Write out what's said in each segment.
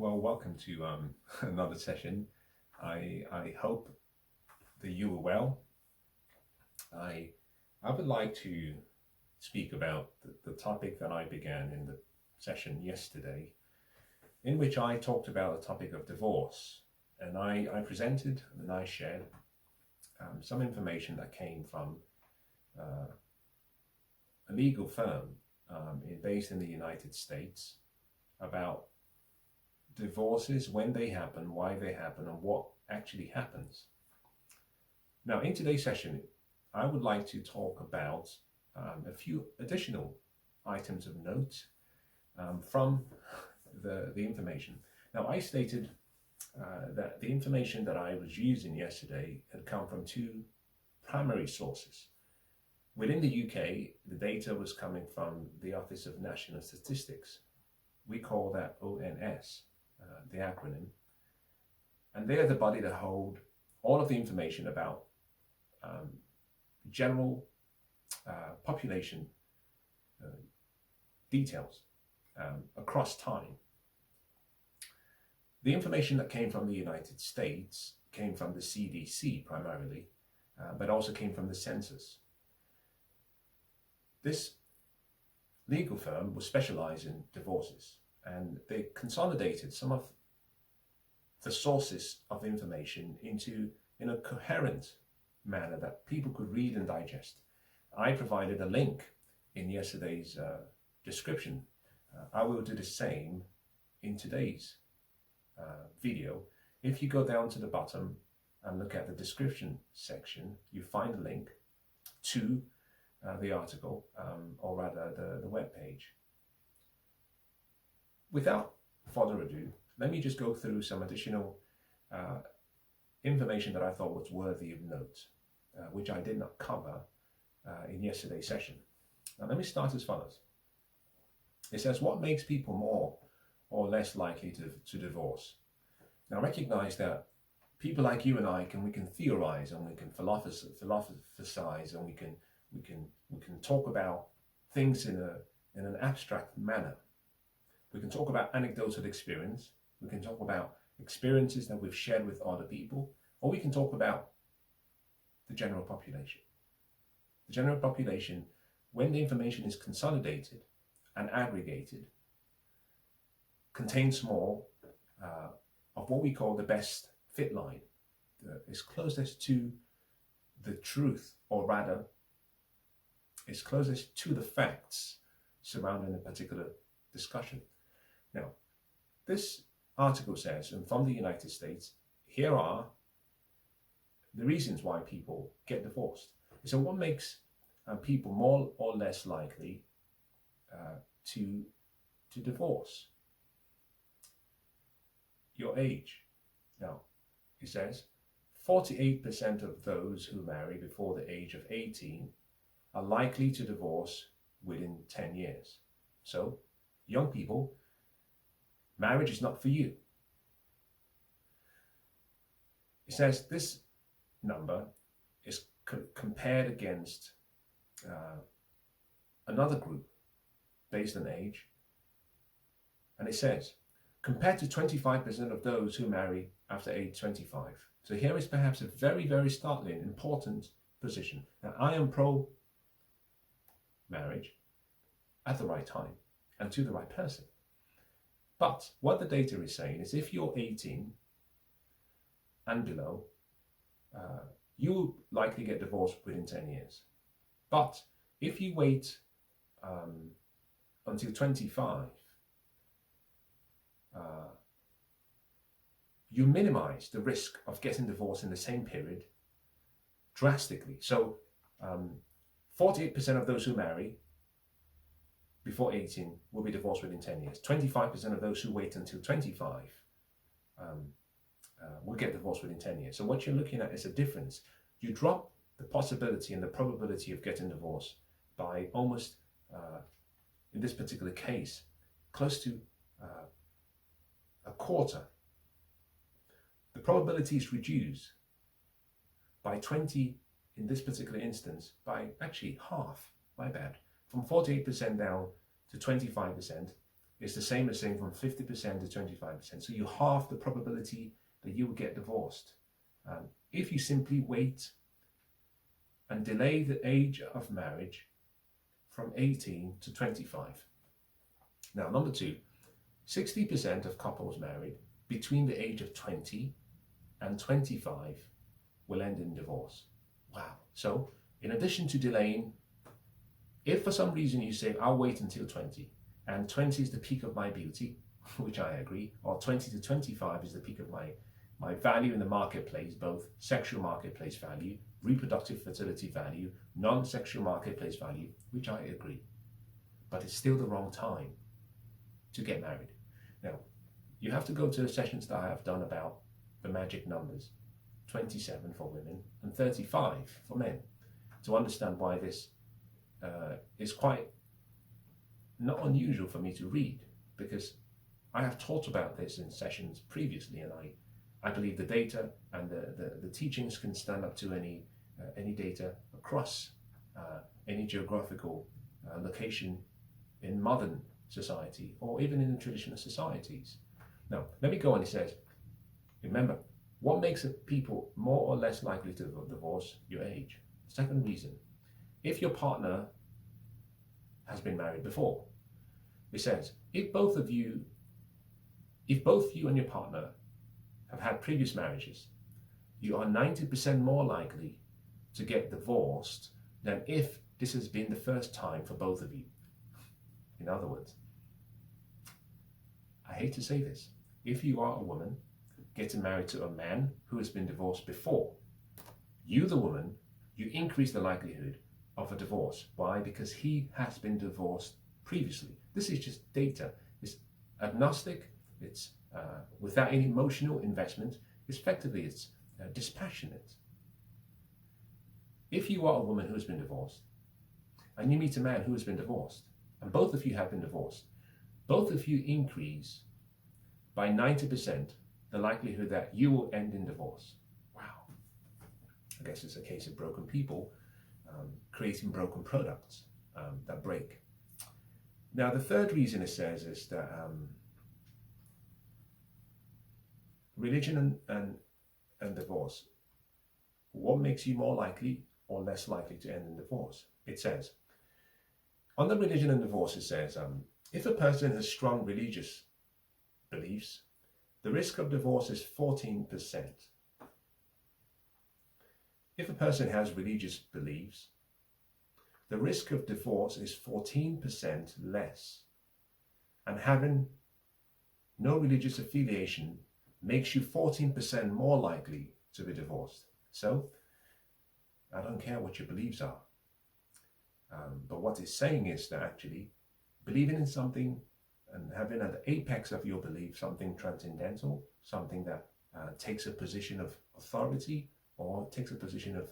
Well, welcome to another session. I hope that you are well. I I would like to speak about the topic that I began in the session yesterday, in which I talked about the topic of divorce, and I presented and I shared some information that came from uh, a legal firm based in the United States about divorces, when they happen, why they happen, and what actually happens. Now, in today's session, I would like to talk about a few additional items of note from the information. Now, I stated that the information that I was using yesterday had come from two primary sources. Within the UK, the data was coming from the Office of National Statistics. We call that ONS, the acronym. And they are the body that hold all of the information about general population details across time. The information that came from the United States came from the CDC primarily, but also came from the census. This legal firm was specialized in divorces, and they consolidated some of the sources of information in a coherent manner that people could read and digest. I provided a link in yesterday's description. I will do the same in today's video. If you go down to the bottom and look at the description section, you find a link to the article, or rather the web page. Without further ado, let me just go through some additional information that I thought was worthy of note, which I did not cover in yesterday's session. Now, let me start as follows. It says, what makes people more or less likely to divorce? Now, recognize that people like you and I we can theorize, and we can philosophize, and we can talk about things in an abstract manner. We can talk about anecdotal experience. We can talk about experiences that we've shared with other people, or we can talk about the general population. The general population, when the information is consolidated and aggregated, contains more of what we call the best fit line, is closest to the truth, or rather, is closest to the facts surrounding a particular discussion. Now, this article says, and from the United States, here are the reasons why people get divorced. So what makes people more or less likely to divorce? Your age. Now, it says 48% of those who marry before the age of 18 are likely to divorce within 10 years. So, young people, marriage is not for you. It says this number is compared against another group based on age, and it says compared to 25% of those who marry after age 25. So here is perhaps a very, very startling, important position. Now, I am pro marriage at the right time and to the right person. But what the data is saying is, if you're 18 and below, you likely get divorced within 10 years. But if you wait until 25, you minimize the risk of getting divorced in the same period drastically. So 48% of those who marry before 18 will be divorced within 10 years. 25% of those who wait until 25 will get divorced within 10 years. So what you're looking at is a difference. You drop the possibility and the probability of getting divorced by almost, in this particular case, close to a quarter. The probability is reduced by 20, in this particular instance, by actually half, my bad, from 48% down to 25%. It's the same as saying from 50% to 25%. So you halve the probability that you will get divorced. If you simply wait and delay the age of marriage from 18 to 25. Now, number two, 60% of couples married between the age of 20 and 25 will end in divorce. Wow. So in addition to delaying, if for some reason you say, I'll wait until 20, and 20 is the peak of my beauty, which I agree, or 20 to 25 is the peak of my value in the marketplace, both sexual marketplace value, reproductive fertility value, non-sexual marketplace value, which I agree. But it's still the wrong time to get married. Now, you have to go to the sessions that I have done about the magic numbers, 27 for women and 35 for men, to understand why this is quite not unusual for me to read, because I have taught about this in sessions previously, and I believe the data and the teachings can stand up to any data across any geographical location in modern society or even in the traditional societies. Now, let me go on. He says, remember, what makes people more or less likely to divorce? Your age. Second reason, if your partner has been married before. It says, if both you and your partner have had previous marriages, you are 90% more likely to get divorced than if this has been the first time for both of you. In other words, I hate to say this, if you are a woman getting married to a man who has been divorced before, you, the woman, you increase the likelihood of a divorce. Why? Because he has been divorced previously. This is just data. It's agnostic. It's without any emotional investment. Effectively, it's dispassionate. If you are a woman who has been divorced and you meet a man who has been divorced, and both of you have been divorced, both of you increase by 90% the likelihood that you will end in divorce. Wow. I guess it's a case of broken people creating broken products that break. Now, the third reason it says is that religion and divorce, what makes you more likely or less likely to end in divorce? It says, on the religion and divorce, it says, if a person has strong religious beliefs, the risk of divorce is 14%. If a person has religious beliefs, the risk of divorce is 14% less. And having no religious affiliation makes you 14% more likely to be divorced. So, I don't care what your beliefs are. But what it's saying is that actually believing in something and having at the apex of your belief something transcendental, something that takes a position of authority or takes a position of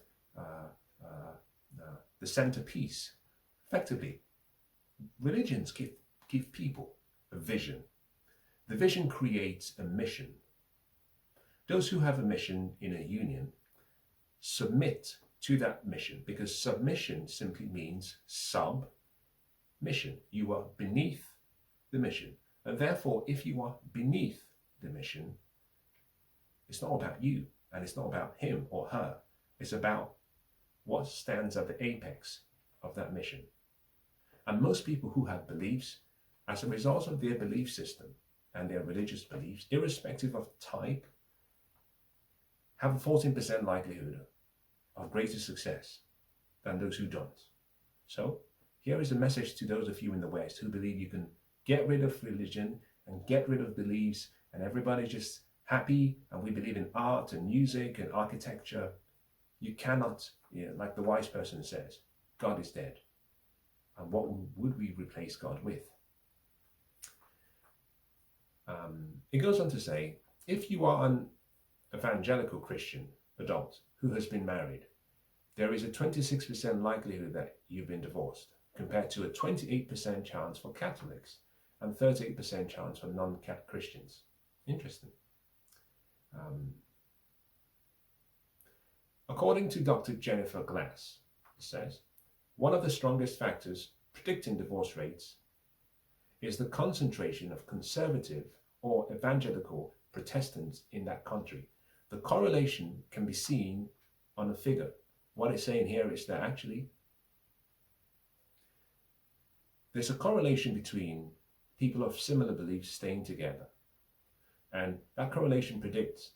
the centerpiece. Effectively, religions give people a vision. The vision creates a mission. Those who have a mission in a union submit to that mission, because submission simply means sub-mission. You are beneath the mission. And therefore, if you are beneath the mission, it's not about you and it's not about him or her. It's about what stands at the apex of that mission. And most people who have beliefs, as a result of their belief system and their religious beliefs, irrespective of type, have a 14% likelihood of greater success than those who don't. So here is a message to those of you in the West who believe you can get rid of religion and get rid of beliefs and everybody's just happy and we believe in art and music and architecture. You cannot, like the wise person says, God is dead. And what would we replace God with? It goes on to say, if you are an evangelical Christian adult who has been married, there is a 26% likelihood that you've been divorced, compared to a 28% chance for Catholics and 38% chance for non-Christians. Interesting. According to Dr. Jennifer Glass, it says, one of the strongest factors predicting divorce rates is the concentration of conservative or evangelical Protestants in that country. The correlation can be seen on a figure. What it's saying here is that actually there's a correlation between people of similar beliefs staying together. And that correlation predicts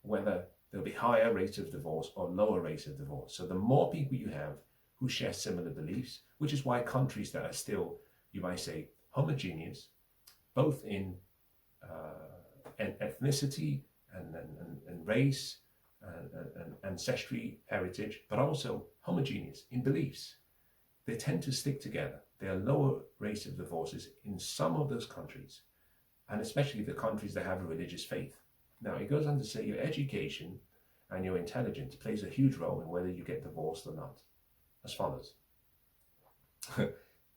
whether there'll be higher rates of divorce or lower rates of divorce. So the more people you have who share similar beliefs, which is why countries that are still, you might say, homogeneous, both in ethnicity and race and ancestry heritage, but also homogeneous in beliefs, they tend to stick together. There are lower rates of divorces in some of those countries, and especially the countries that have a religious faith. Now, it goes on to say your education and your intelligence plays a huge role in whether you get divorced or not. As follows.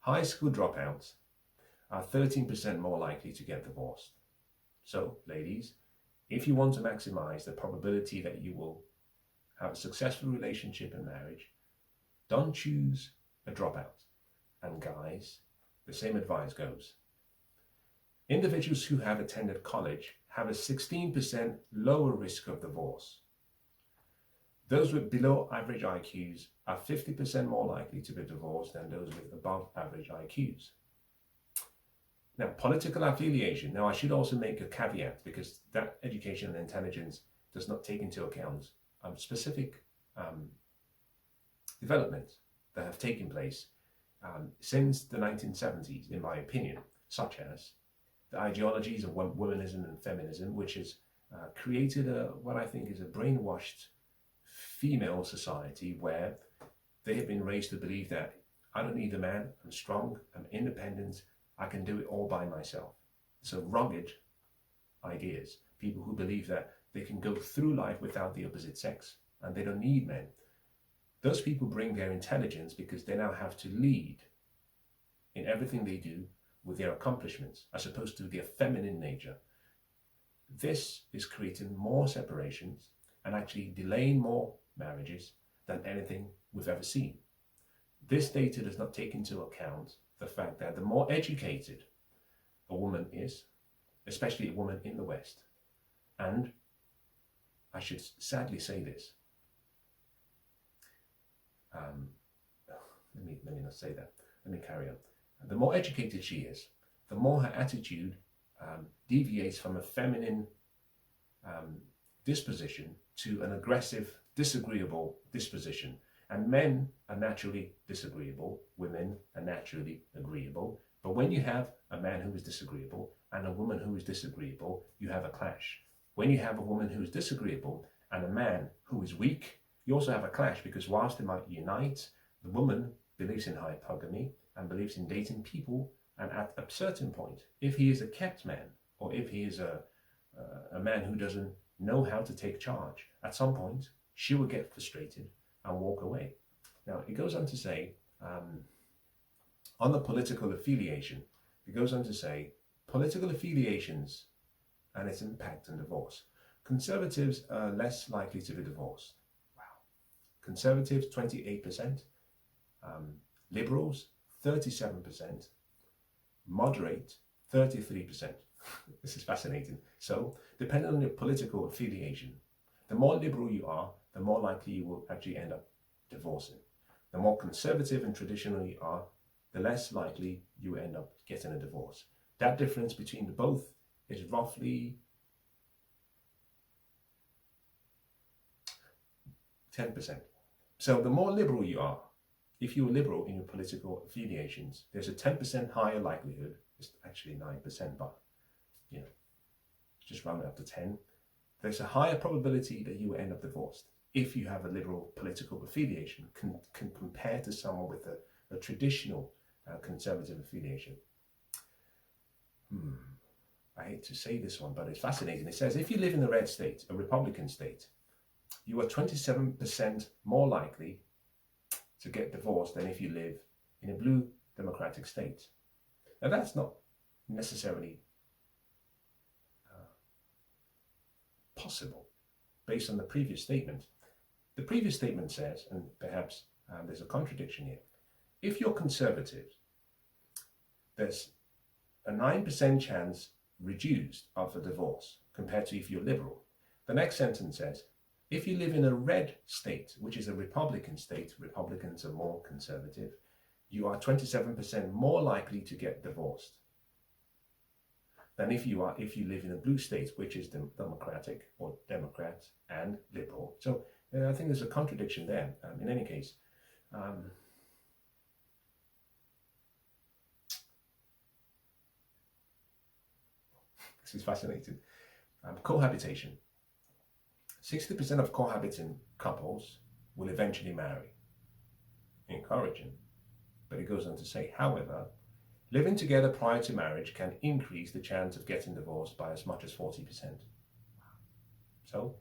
High school dropouts are 13% more likely to get divorced. So, ladies, if you want to maximize the probability that you will have a successful relationship and marriage, don't choose a dropout. And guys, the same advice goes. Individuals who have attended college have a 16% lower risk of divorce. Those with below average IQs are 50% more likely to be divorced than those with above average IQs. Now, political affiliation. Now, I should also make a caveat because that education and intelligence does not take into account specific developments that have taken place since the 1970s, in my opinion, such as the ideologies of womanism and feminism, which has created what I think is a brainwashed female society where they have been raised to believe that I don't need a man, I'm strong, I'm independent, I can do it all by myself. So rugged ideas, people who believe that they can go through life without the opposite sex and they don't need men. Those people bring their intelligence because they now have to lead in everything they do with their accomplishments as opposed to their feminine nature. This is creating more separations and actually delaying more marriages than anything we've ever seen. This data does not take into account the fact that the more educated a woman is, especially a woman in the West, and I should sadly say this, let me not say that, let me carry on. The more educated she is, the more her attitude deviates from a feminine disposition to an aggressive, disagreeable disposition. And men are naturally disagreeable, women are naturally agreeable. But when you have a man who is disagreeable and a woman who is disagreeable, you have a clash. When you have a woman who is disagreeable and a man who is weak, you also have a clash because whilst they might unite, the woman believes in hypergamy and believes in dating people, and at a certain point, if he is a kept man or if he is a man who doesn't know how to take charge, at some point she will get frustrated and walk away. Now, it goes on to say, on the political affiliation, it goes on to say, political affiliations and its impact on divorce. Conservatives are less likely to be divorced. Wow. Conservatives, 28%. Liberals, 37%. Moderate, 33%. This is fascinating. So, depending on your political affiliation, the more liberal you are, the more likely you will actually end up divorcing. The more conservative and traditional you are, the less likely you end up getting a divorce. That difference between the both is roughly 10%. So the more liberal you are, if you're liberal in your political affiliations, there's a 10% higher likelihood, it's actually 9%, but you know, just round it up to 10. There's a higher probability that you will end up divorced if you have a liberal political affiliation can compare to someone with a traditional conservative affiliation. I hate to say this one, but it's fascinating. It says, if you live in a red state, a Republican state, you are 27% more likely to get divorced than if you live in a blue Democratic state. Now, that's not necessarily possible based on the previous statement. The previous statement says, and perhaps there's a contradiction here, if you're conservative, there's a 9% chance reduced of a divorce compared to if you're liberal. The next sentence says, if you live in a red state, which is a Republican state, Republicans are more conservative, you are 27% more likely to get divorced than if you live in a blue state, which is Democratic or Democrat and liberal. So I think there's a contradiction there. In any case, this is fascinating. Cohabitation. 60% of cohabiting couples will eventually marry. Encouraging. But it goes on to say, however, living together prior to marriage can increase the chance of getting divorced by as much as 40%. So,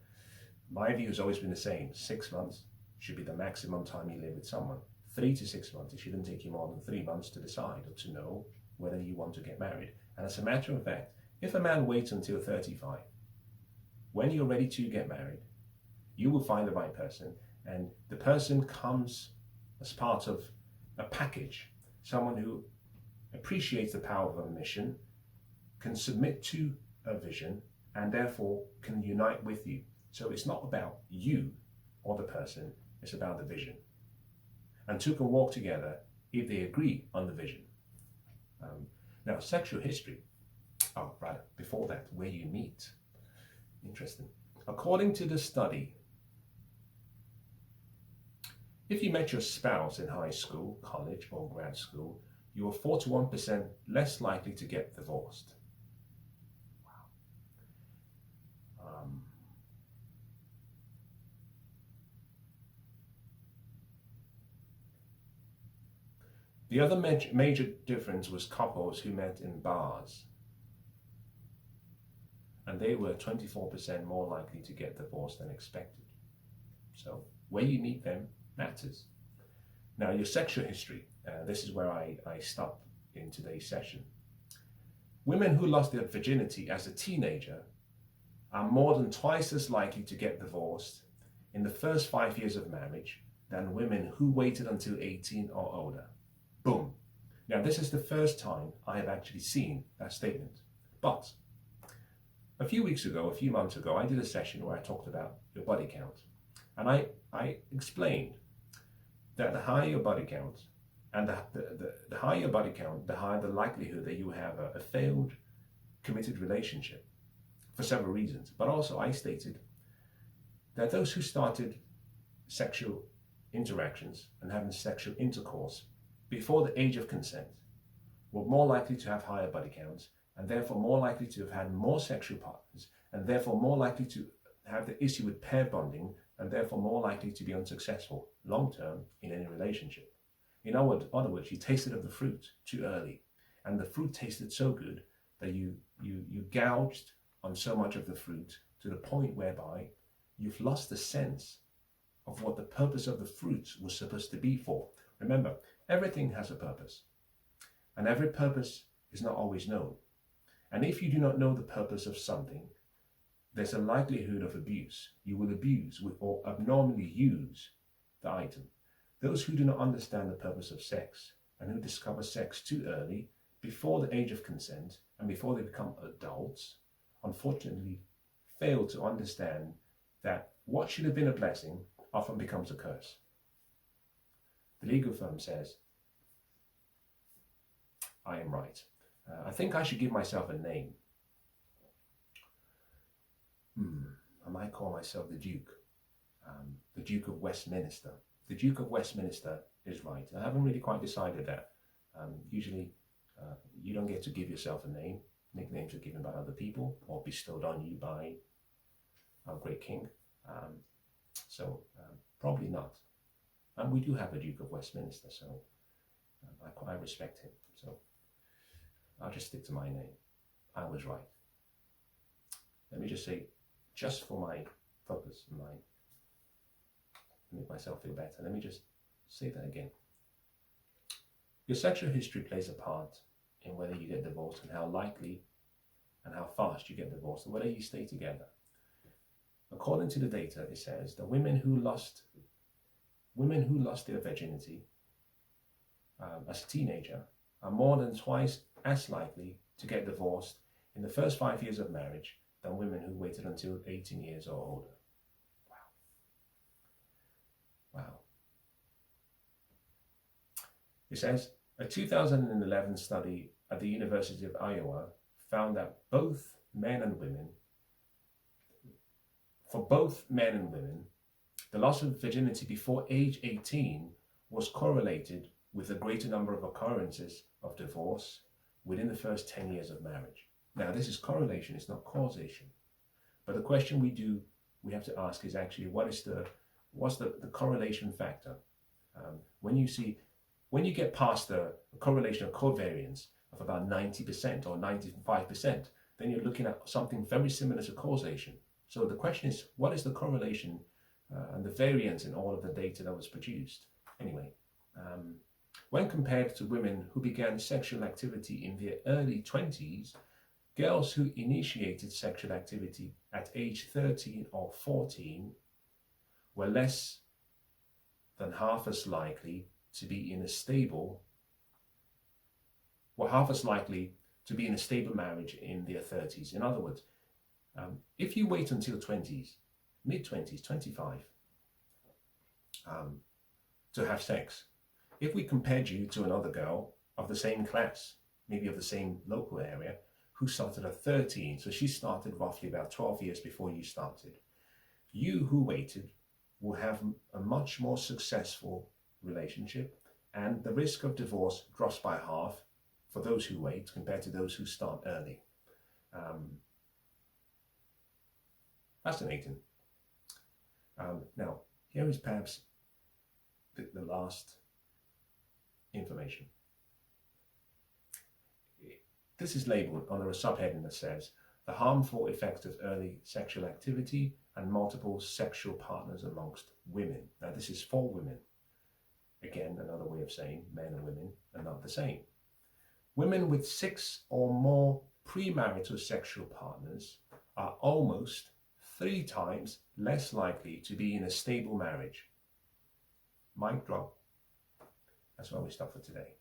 my view has always been the same. 6 months should be the maximum time you live with someone. 3 to 6 months. It shouldn't take you more than 3 months to decide or to know whether you want to get married. And as a matter of fact, if a man waits until 35, when you're ready to get married, you will find the right person, and the person comes as part of a package, someone who appreciates the power of a mission, can submit to a vision, and therefore can unite with you. So it's not about you or the person, it's about the vision. And two can walk together if they agree on the vision. Now, sexual history. Oh, rather, before that, where you meet. Interesting. According to the study, if you met your spouse in high school, college, or grad school, you are 41% less likely to get divorced. Wow. The other major difference was couples who met in bars. And they were 24% more likely to get divorced than expected. So, where you meet them matters. Now, your sexual history. This is where I stop in today's session. Women who lost their virginity as a teenager are more than twice as likely to get divorced in the first 5 years of marriage than women who waited until 18 or older. Boom. Now, this is the first time I have actually seen that statement. But a few months ago, I did a session where I talked about your body count. And I explained that the higher your body count, and the higher your body count, the higher the likelihood that you have a failed committed relationship for several reasons. But also I stated that those who started sexual interactions and having sexual intercourse before the age of consent were more likely to have higher body counts, and therefore more likely to have had more sexual partners, and therefore more likely to have the issue with pair bonding, and therefore more likely to be unsuccessful long-term in any relationship. In other words, you tasted of the fruit too early, and the fruit tasted so good that you gouged on so much of the fruit to the point whereby you've lost the sense of what the purpose of the fruit was supposed to be for. Remember, everything has a purpose, and every purpose is not always known. And if you do not know the purpose of something, there's a likelihood of abuse. You will abuse or abnormally use the item. Those who do not understand the purpose of sex and who discover sex too early, before the age of consent and before they become adults, unfortunately fail to understand that what should have been a blessing often becomes a curse. The legal firm says, I am right. I think I should give myself a name. I might call myself the Duke of Westminster. The Duke of Westminster is right. I haven't really quite decided that. Usually, you don't get to give yourself a name. Nicknames are given by other people or bestowed on you by our great king. So probably not. And we do have a Duke of Westminster, so I respect him. So I'll just stick to my name. I was right. Let me just say, just for my focus, make myself feel better, let me just say that again. Your sexual history plays a part in whether you get divorced and how likely and how fast you get divorced and whether you stay together. According to the data, it says that women who lost their virginity as a teenager are more than twice as likely to get divorced in the first 5 years of marriage than women who waited until 18 years or older. Wow. It says, a 2011 study at the University of Iowa found that for both men and women, the loss of virginity before age 18 was correlated with a greater number of occurrences of divorce within the first 10 years of marriage. Now, this is correlation, it's not causation. But the question we have to ask is actually, what's the correlation factor? When you get past the correlation of covariance of about 90% or 95%, then you're looking at something very similar to causation. So the question is, what is the correlation and the variance in all of the data that was produced? Anyway, when compared to women who began sexual activity in their early 20s, girls who initiated sexual activity at age 13 or 14 were less than half as likely to be in a stable marriage in their 30s. In other words, if you wait until 20s, mid-20s, 25, to have sex, if we compared you to another girl of the same class, maybe of the same local area, who started at 13, so she started roughly about 12 years before you started, you who waited will have a much more successful relationship, and the risk of divorce drops by half for those who wait compared to those who start early. Fascinating. Now, here is perhaps the last information. This is labeled under a subheading that says, the harmful effects of early sexual activity and multiple sexual partners amongst women. Now, this is for women. Again, another way of saying men and women are not the same. Women with 6 or more premarital sexual partners are almost 3 times less likely to be in a stable marriage. Mic drop. That's where we stop for today.